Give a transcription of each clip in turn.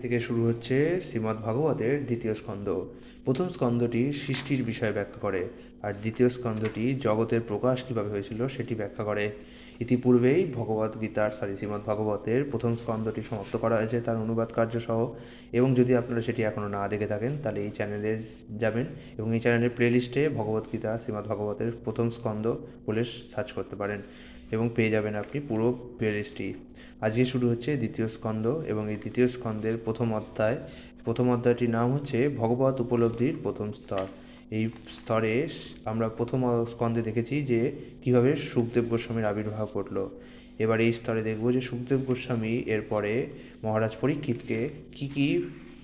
থেকে শুরু হচ্ছে শ্রীমদ্ ভাগবতের দ্বিতীয় স্কন্ধ। প্রথম স্কন্ধটি সৃষ্টির বিষয়ে ব্যাখ্যা করে, আর দ্বিতীয় স্কন্ধটি জগতের প্রকাশ কীভাবে হয়েছিল সেটি ব্যাখ্যা করে। ইতিপূর্বেই শ্রীমদ্ ভাগবতের প্রথম স্কন্ধটি সমাপ্ত করা হয়েছে তার অনুবাদ কার্য সহ, এবং যদি আপনারা সেটি এখনও না দেখে থাকেন তাহলে এই চ্যানেলে যাবেন এবং এই চ্যানেলের প্লেলিস্টে ভগবদ্গীতা শ্রীমদ্ ভাগবতের প্রথম স্কন্ধ বলে সার্চ করতে পারেন এবং পেয়ে যাবেন আপনি পুরো প্লেলিস্টটি। আজকে শুরু হচ্ছে দ্বিতীয় স্কন্ধ এবং এই দ্বিতীয় স্কন্ধের প্রথম অধ্যায়টির নাম হচ্ছে ভগবত উপলব্ধির প্রথম স্তর। এই স্তরে আমরা প্রথম স্কন্ধে দেখেছি যে কীভাবে শুকদেব গোস্বামীর আবির্ভাব ঘটল। এবার এই স্তরে দেখব যে শুকদেব গোস্বামী এরপরে মহারাজ পরীক্ষিতকে কী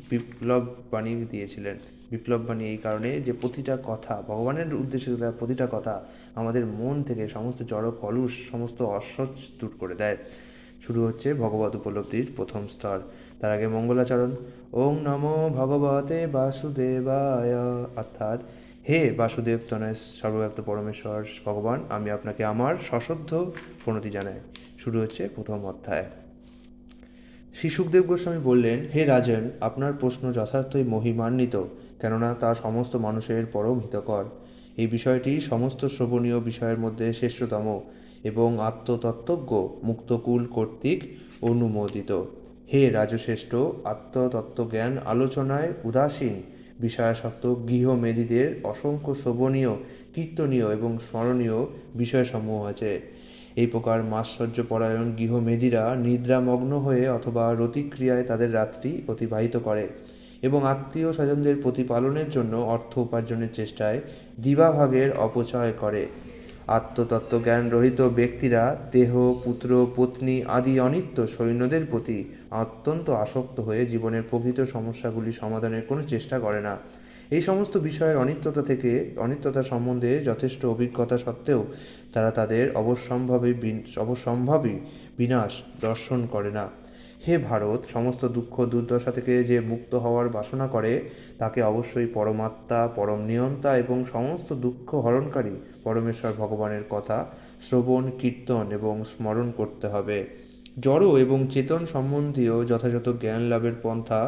বিপ্লব বাণী দিয়েছিলেন। বিপ্লব বাণী এই কারণে যে প্রতিটা কথা ভগবানের উদ্দেশ্যে তার প্রতিটা কথা আমাদের মন থেকে সমস্ত জড় কলুষ সমস্ত অস্বচ্ছ দূর করে দেয়। শুরু হচ্ছে ভগবত উপলব্ধির প্রথম স্তর। তার আগে মঙ্গলাচরণ। ওং নমো ভগবতে বাসুদেবায়, অর্থাৎ হে বাসুদেব তনয় সর্বব্যাপ্ত পরমেশ্বর ভগবান, আমি আপনাকে আমার সশ্রদ্ধ প্রণতি জানাই। শুরু হচ্ছে প্রথম অধ্যায়। শ্রী শুকদেব গোস্বামী বললেন, হে রাজন, আপনার প্রশ্ন যথার্থই মহিমান্বিত, কেননা তা সমস্ত মানুষের পরম হিতকর। এই বিষয়টি সমস্ত শ্রবণীয় বিষয়ের মধ্যে শ্রেষ্ঠতম এবং আত্মতত্ত্বজ্ঞ মুক্তকুল কর্তৃক অনুমোদিত। হে রাজশ্রেষ্ঠ, আত্মতত্ত্বজ্ঞান আলোচনায় উদাসীন বিষয়াসক্ত গৃহমেদীদের অসংখ্য শ্রবণীয়, কীর্তনীয় এবং স্মরণীয় বিষয়সমূহ আছে। এই প্রকার মাৎসর্যপরায়ণ গৃহমেদীরা নিদ্রামগ্ন হয়ে অথবা রতিক্রিয়ায় তাদের রাত্রি অতিবাহিত করে এবং আত্মীয় স্বজনদের প্রতিপালনের জন্য অর্থ উপার্জনের চেষ্টায় দিবাভাগের অপচয় করে। আত্মতত্ত্বজ্ঞান রহিত ব্যক্তিরা দেহ, পুত্র, পত্নী আদি অনিত্য সৈন্যদের প্রতি অত্যন্ত আসক্ত হয়ে জীবনের প্রকৃত সমস্যাগুলি সমাধানের কোনো চেষ্টা করে না। এই সমস্ত বিষয়ের অনিত্যতা সম্বন্ধে যথেষ্ট অভিজ্ঞতা সত্ত্বেও তারা তাদের অবশ্যম্ভাবী বিনাশ দর্শন করে না। হে ভারত, সমস্ত দুঃখ দুর্দশা থেকে যে মুক্ত হওয়ার বাসনা করে তাকে অবশ্যই পরমাত্মা, পরম নিয়ন্তা এবং সমস্ত দুঃখ হরণকারী পরমেশ্বর ভগবানের কথা শ্রবণ, কীর্তন এবং স্মরণ করতে হবে। জড় এবং চেতন সম্বন্ধীয় যথাযথ জ্ঞান লাভের পন্থা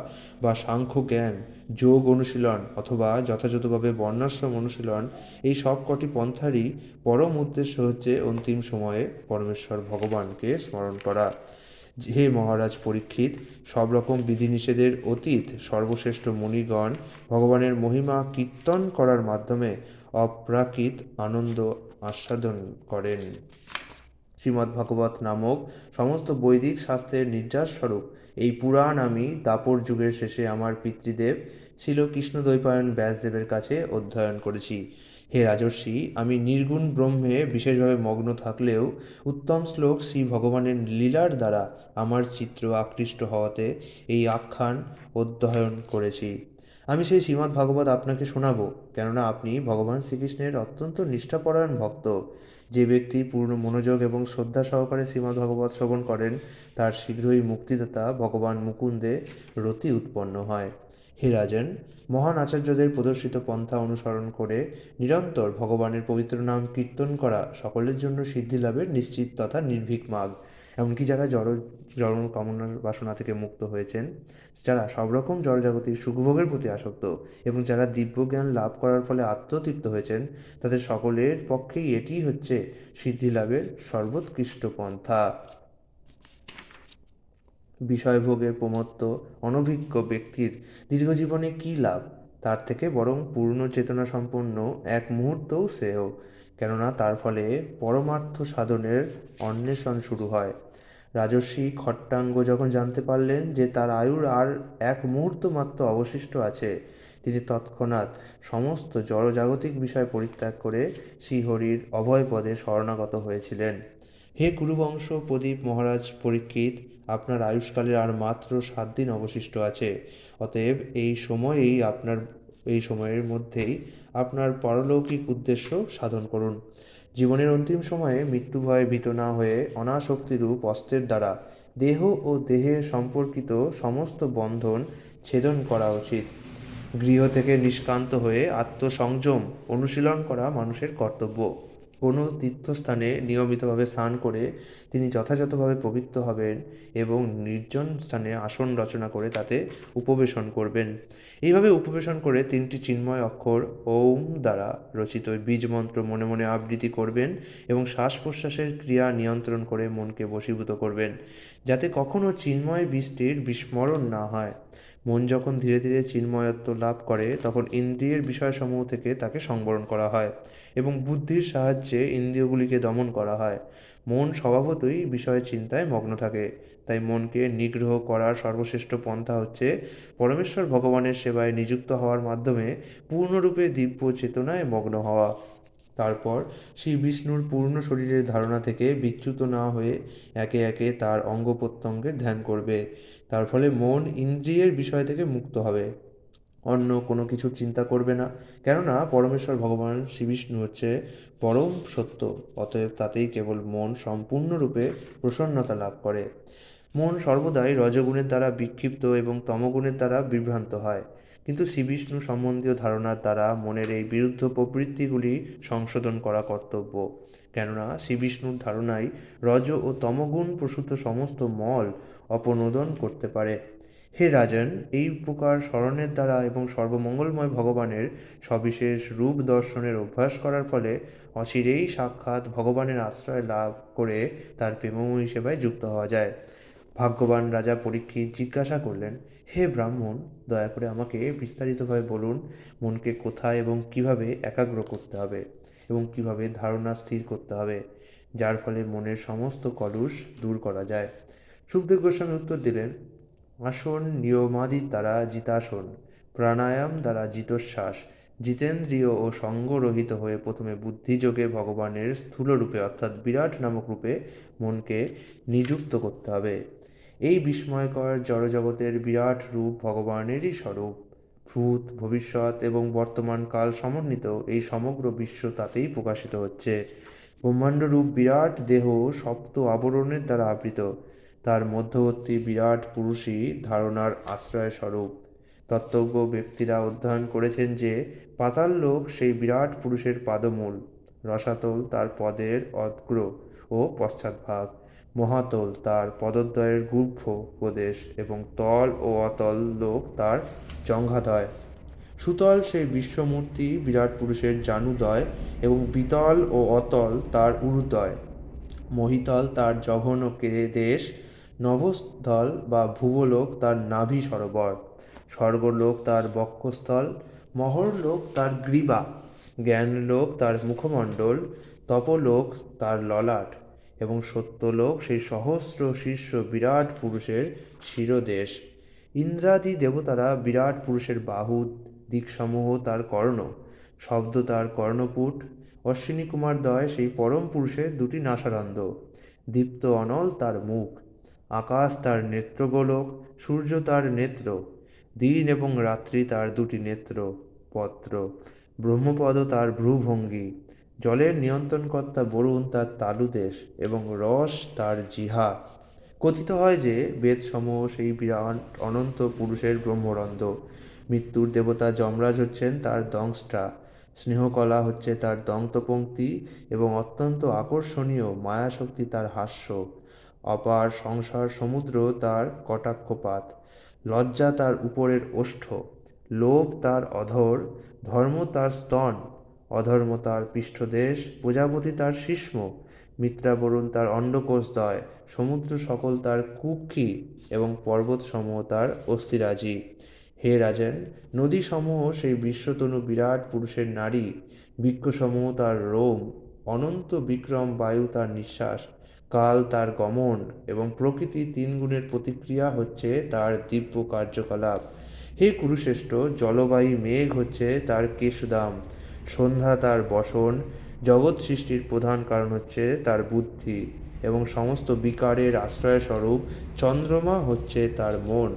বা সাংখ্য জ্ঞান, যোগ অনুশীলন অথবা যথাযথভাবে বর্ণাশ্রম অনুশীলন, এই সব কটি পন্থারই পরম উদ্দেশ্য হচ্ছে অন্তিম সময়ে পরমেশ্বর ভগবানকে স্মরণ করা। হে মহারাজ পরীক্ষিত, সব রকম বিধিনিষেধের অতীত সর্বশ্রেষ্ঠ মুনিগণ ভগবানের মহিমা কীর্তন করার মাধ্যমে অপ্রাকৃত আনন্দ আস্বাদন করেন। শ্রীমদ্ভাগবত নামক সমস্ত বৈদিক শাস্ত্রের নির্যাসস্বরূপ এই পুরাণ আমি দ্বাপর যুগের শেষে আমার পিতৃদেব ছিল কৃষ্ণদ্বৈপায়ন ব্যাসদেবের কাছে অধ্যয়ন করেছি। হে রাজর্ষি, আমি নির্গুণ ব্রহ্মে বিশেষভাবে মগ্ন থাকলেও উত্তম শ্লোক শ্রী ভগবানের লীলার দ্বারা আমার চিত্র আকৃষ্ট হওয়াতে এই আখ্যান অধ্যয়ন করেছি। আমি সেই শ্রীমদ্ভাগবত আপনাকে শোনাব, কেননা আপনি ভগবান শ্রীকৃষ্ণের অত্যন্ত নিষ্ঠাপরায়ণ ভক্ত। যে ব্যক্তি পূর্ণ মনোযোগ এবং শ্রদ্ধা সহকারে শ্রীমদ্ভাগবত শ্রবণ করেন তার শীঘ্রই মুক্তিদাতা ভগবান মুকুন্দে রতি উৎপন্ন হয়। হে রাজন, মহান আচার্যদের প্রদর্শিত পন্থা অনুসরণ করে নিরন্তর ভগবানের পবিত্র নাম কীর্তন করা সকলের জন্য সিদ্ধি লাভের নিশ্চিত তথা নির্ভীক মার্গ। এমনকি যারা জড় কামনার বাসনা থেকে মুক্ত হয়েছেন, যারা সব রকম জড়জাগতিক সুখভোগের প্রতি আসক্ত এবং যারা দিব্যজ্ঞান লাভ করার ফলে আত্মতৃপ্ত হয়েছেন, তাদের সকলের পক্ষেই এটি হচ্ছে সিদ্ধি লাভের সর্বোৎকৃষ্ট পন্থা। বিষয়ভোগে প্রমত্ত অনভিজ্ঞ ব্যক্তির দীর্ঘজীবনে কী লাভ? তার থেকে বরং পূর্ণ চেতনা সম্পন্ন এক মুহূর্তও শ্রেয়, কেননা তার ফলে পরমার্থ সাধনের অন্বেষণ শুরু হয়। রাজর্ষি খট্টাঙ্গ যখন জানতে পারলেন যে তার আয়ুর আর এক মুহূর্ত মাত্র অবশিষ্ট আছে, তিনি তৎক্ষণাৎ সমস্ত জড়জাগতিক বিষয় পরিত্যাগ করে শ্রীহরির অভয়পদে শরণাগত হয়েছিলেন। হে কুরুবংশ প্রদীপ মহারাজ পরীক্ষিত, আপনার আয়ুষ্কালের আর মাত্র 7 দিন অবশিষ্ট আছে। অতএব এই সময়ের মধ্যেই আপনার পারলৌকিক উদ্দেশ্য সাধন করুন। জীবনের অন্তিম সময়ে মৃত্যু ভয়ে ভীত না হয়ে অনাসক্তিরূপ অস্ত্রের দ্বারা দেহ ও দেহের সম্পর্কিত সমস্ত বন্ধন ছেদন করা উচিত। গৃহ থেকে নিষ্ক্রান্ত হয়ে আত্মসংযম অনুশীলন করা মানুষের কর্তব্য। কোনো তীর্থস্থানে নিয়মিতভাবে স্নান করে তিনি যথাযথভাবে পবিত্র হবেন এবং নির্জন স্থানে আসন রচনা করে তাতে উপবেশন করবেন। এইভাবে উপবেশন করে 3টি চিন্ময় অক্ষর ওম দ্বারা রচিত বীজ মন্ত্র মনে মনে আবৃত্তি করবেন এবং শ্বাস প্রশ্বাসের ক্রিয়া নিয়ন্ত্রণ করে মনকে বশীভূত করবেন, যাতে কখনও চিন্ময় বীজটির বিস্মরণ না হয়। মন যখন ধীরে ধীরে চিন্ময়ত্ব লাভ করে তখন ইন্দ্রিয়ের বিষয়সমূহ থেকে তাকে সংবরণ করা হয় এবং বুদ্ধির সাহায্যে ইন্দ্রিয়গুলিকে দমন করা হয়। মন স্বভাবতই বিষয় চিন্তায় মগ্ন থাকে, তাই মনকে নিগ্রহ করার সর্বশ্রেষ্ঠ পন্থা হচ্ছে পরমেশ্বর ভগবানের সেবায় নিযুক্ত হওয়ার মাধ্যমে পূর্ণরূপে দিব্য চেতনায় মগ্ন হওয়া। তারপর শ্রী বিষ্ণুর পূর্ণ শরীরের ধারণা থেকে বিচ্যুত না হয়ে একে একে তার অঙ্গ প্রত্যঙ্গের ধ্যান করবে। তার ফলে মন ইন্দ্রিয়ের বিষয় থেকে মুক্ত হবে, অন্য কোনো কিছু চিন্তা করবে না। কেননা পরমেশ্বর ভগবান শ্রীবিষ্ণু হচ্ছে পরম সত্য, অতএব তাতেই কেবল মন সম্পূর্ণরূপে প্রসন্নতা লাভ করে। মন সর্বদাই রজগুণের দ্বারা বিক্ষিপ্ত এবং তমগুণের দ্বারা বিভ্রান্ত হয়, কিন্তু শ্রীবিষ্ণু সম্বন্ধীয় ধারণার দ্বারা মনের এই বিরুদ্ধ প্রবৃত্তিগুলি সংশোধন করা কর্তব্য। কেননা শ্রীবিষ্ণুর ধারণাই রজ ও তমগুণ প্রসূত সমস্ত মল অপনোদন করতে পারে। হে রাজন, এই প্রকার স্মরণের দ্বারা এবং সর্বমঙ্গলময় ভগবানের সবিশেষ রূপ দর্শনের অভ্যাস করার ফলে অচিরেই সাক্ষাৎ ভগবানের আশ্রয় লাভ করে তার প্রেমময়ী সেবায় যুক্ত হওয়া যায়। ভাগ্যবান রাজা পরীক্ষিত জিজ্ঞাসা করলেন, হে ব্রাহ্মণ, দয়া করে আমাকে বিস্তারিতভাবে বলুন, মনকে কোথায় এবং কিভাবে একাগ্র করতে হবে এবং কিভাবে ধারণা স্থির করতে হবে, যার ফলে মনের সমস্ত কলুষ দূর করা যায়। সুখদেব গোস্বামী উত্তর দিলেন, আসন নিয়মাদির দ্বারা জিতাসন, প্রাণায়াম দ্বারা জিতশ্বাস, জিতেন্দ্রিয় ও সঙ্গরহিত হয়ে প্রথমে বুদ্ধিযোগে ভগবানের স্থূল রূপে অর্থাৎ বিরাট নামক রূপে মনকে নিযুক্ত করতে হবে। এই বিস্ময়কর জড়জগতের বিরাট রূপ ভগবানেরই স্বরূপ। ভূত, ভবিষ্যৎ এবং বর্তমান কাল সমন্বিত এই সমগ্র বিশ্ব তাতেই প্রকাশিত হচ্ছে। ব্রহ্মাণ্ডরূপ বিরাট দেহ সপ্ত আবরণের দ্বারা আবৃত, তার মধ্যবর্তী বিরাট পুরুষই ধারণার আশ্রয়স্বরূপ। তত্ত্বজ্ঞ ব্যক্তিরা অধ্যয়ন করেছেন যে পাতাল লোক সেই বিরাট পুরুষের পাদমূল, রসাতল তার পদের অগ্র ও পশ্চাৎভাগ, মহাতল তার পদদ্বয়ের গূর্ভ প্রদেশ এবং তল ও অতল লোক তার জঙ্ঘাদয়। সুতল সেই বিশ্বমূর্তি বিরাট পুরুষের জানুদয় এবং বিতল ও অতল তার উরুদয়, মহিতল তার জঘন দেশ, নভস্থল বা ভুবলোক তার নাভি সরোবর, স্বর্গলোক তার বক্ষস্থল, মহরলোক তার গ্রীবা, জ্ঞানলোক তার মুখমণ্ডল, তপলোক তার ললাট এবং সত্যলোক সেই সহস্র শীর্ষ বিরাট পুরুষের শিরদেশ। ইন্দ্রাদি দেবতারা বিরাট পুরুষের বাহু, দিকসমূহ তার কর্ণ, শব্দ তার কর্ণপুট, অশ্বিনী কুমার দ্বয় সেই পরম পুরুষের দুটি নাসারন্ধ্র, দীপ্ত অনল তার মুখ, আকাশ তার নেত্রগোলক, সূর্য তার নেত্র, দিন এবং রাত্রি তার দুটি নেত্র পত্র, ব্রহ্মপদ তার ভ্রুভঙ্গি, জলের নিয়ন্ত্রণকর্তা বরুণ তার তালুদেশ এবং রস তার জিহা। কথিত হয় যে বেদসমূহ সেই বিরাট অনন্ত পুরুষের ব্রহ্মরন্ধ্র। মৃত্যুর দেবতা যমরাজ হচ্ছেন তার দংষ্টা, স্নেহকলা হচ্ছে তার দন্তপংক্তি এবং অত্যন্ত আকর্ষণীয় মায়াশক্তি তার হাস্য, অপার সংসার সমুদ্র তার কটাক্ষপাত, লজ্জা তার উপরের ওষ্ঠ, লোভ তার অধর, ধর্ম তার স্তন, অধর্ম তার পৃষ্ঠদেশ, প্রজাপতি তার শিশ্ন, মিত্রাবরুণ তার অন্ডকোষদ্বয়, সমুদ্র সকল তার কুক্ষি এবং পর্বতসমূহ তার অস্থিরাজি। হে রাজন, নদীসমূহ সেই বিশ্বতনু বিরাট পুরুষের নারী, বৃক্ষসমূহ তার রোম, অনন্ত বিক্রম বায়ু তার নিঃশ্বাস, কাল তার গমন এবং প্রকৃতি তিন গুণের প্রতিক্রিয়া হচ্ছে তার দিব্য কার্যকলাপ। হে কুরুশ্রেষ্ঠ, জলবায়ু মেঘ হচ্ছে তার কেশদাম, সন্ধ্যা তার বসন, জগৎ সৃষ্টির প্রধান কারণ হচ্ছে তার বুদ্ধি এবং সমস্ত বিকারের আশ্রয়স্বরূপ চন্দ্রমা হচ্ছে তার মন।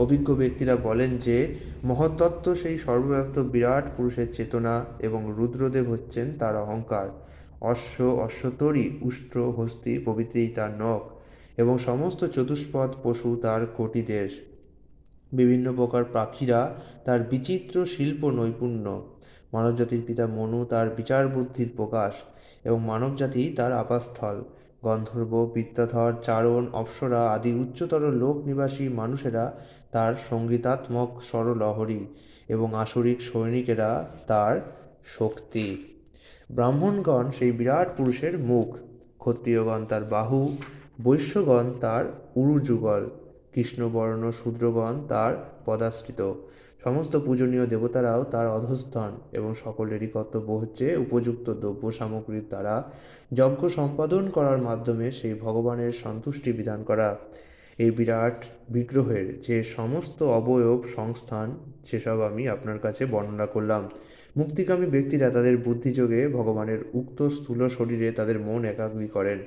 অভিজ্ঞ ব্যক্তিরা বলেন যে মহত্তত্ত্ব সেই সর্বব্যাপ্ত বিরাট পুরুষের চেতনা এবং রুদ্রদেব হচ্ছেন তার অহংকার। অশ্ব, অশ্বতরী, উষ্ট্র, হস্তি প্রভৃতি তার নখ এবং সমস্ত চতুষ্পদ পশু তার কটিদেশ। বিভিন্ন প্রকার পাখিরা তার বিচিত্র শিল্প নৈপুণ্য, মানবজাতির পিতা মনু তার বিচার বুদ্ধির প্রকাশ এবং মানবজাতি তার আবাসস্থল। গন্ধর্ব, বিদ্যাধর, চারণ, অপ্সরা আদি উচ্চতর লোক নিবাসী মানুষেরা তার সঙ্গীতাত্মক স্বরলহরী এবং আসরিক সৈনিকেরা তার শক্তি। ব্রাহ্মণগণ সেই বিরাট পুরুষের মুখ, ক্ষত্রিয়গণ তার বাহু, বৈশ্যগণ তার উরুযুগল, কৃষ্ণবর্ণ শূদ্রগণ তার পদাশ্রিত। সমস্ত পূজনীয় দেবতারাও তার অধস্তন এবং সকলেরই কর্তব্য হচ্ছে উপযুক্ত দ্রব্য সামগ্রীর দ্বারা যজ্ঞ সম্পাদন করার মাধ্যমে সেই ভগবানের সন্তুষ্টি বিধান করা। এই বিরাট বিগ্রহের যে সমস্ত অবয়ব সংস্থান সেসব আমি আপনার কাছে বর্ণনা করলাম। মুক্তিকামী ব্যক্তিরা তাদের বুদ্ধিযোগে ভগবানের উক্ত স্থূল শরীরে তাদের মন একাগ্রী করেন,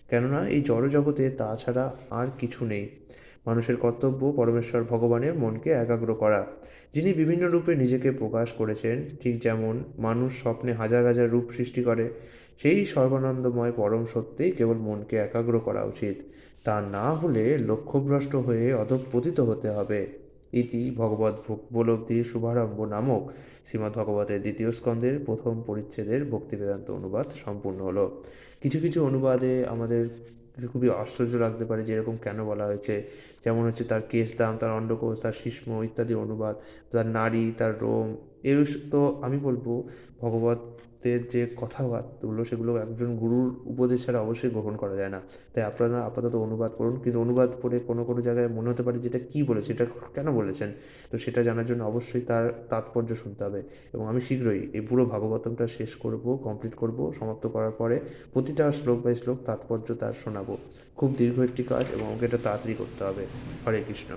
কেননা এই জড়জগতে তাছাড়া আর কিছু নেই। মানুষের কর্তব্য পরমেশ্বর ভগবানের মনকে একাগ্র করা, যিনি বিভিন্ন রূপে নিজেকে প্রকাশ করেছেন। ঠিক যেমন মানুষ স্বপ্নে হাজার হাজার রূপ সৃষ্টি করে, সেই সর্বানন্দময় পরম সত্যেই কেবল মনকে একাগ্র করা উচিত। তা না হলে লক্ষ্যভ্রষ্ট হয়ে অধঃপতিত হতে হবে। ইতি ভগবদ্ উপলব্ধির শুভারম্ভ নামক শ্রীমদ্ভগবতের দ্বিতীয় স্কন্ধের প্রথম পরিচ্ছেদের ভক্তিবেদান্ত অনুবাদ সম্পূর্ণ হলো। কিছু কিছু অনুবাদে আমাদের খুবই আশ্চর্য লাগতে পারে যে এরকম কেন বলা হয়েছে, যেমন হচ্ছে তার কেশদাম, তার অন্ডকোষ, তার শিশ্ন ইত্যাদি অনুবাদ, তার নাড়ি, তার রোম। এর তো আমি বলবো ভগবতের যে কথাবার্তাগুলো সেগুলো একজন গুরুর উপদেশ ছাড়া অবশ্যই গ্রহণ করা যায় না। তাই আপনারা আপাতত অনুবাদ করুন, কিন্তু অনুবাদ করে কোনো কোনো জায়গায় মনে হতে পারে যেটা কী বলেছে, এটা কেন বলেছেন, তো সেটা জানার জন্য অবশ্যই তার তাৎপর্য শুনতে হবে। এবং আমি শীঘ্রই এই পুরো ভাগবতমটা শেষ করব, কমপ্লিট করব। সমাপ্ত করার পরে প্রতিটা শ্লোক বাই শ্লোক তাৎপর্য তার শোনাবো। খুব দীর্ঘ একটি কাজ এবং আমাকে এটা তাড়াতাড়ি করতে হবে। হরে কৃষ্ণ।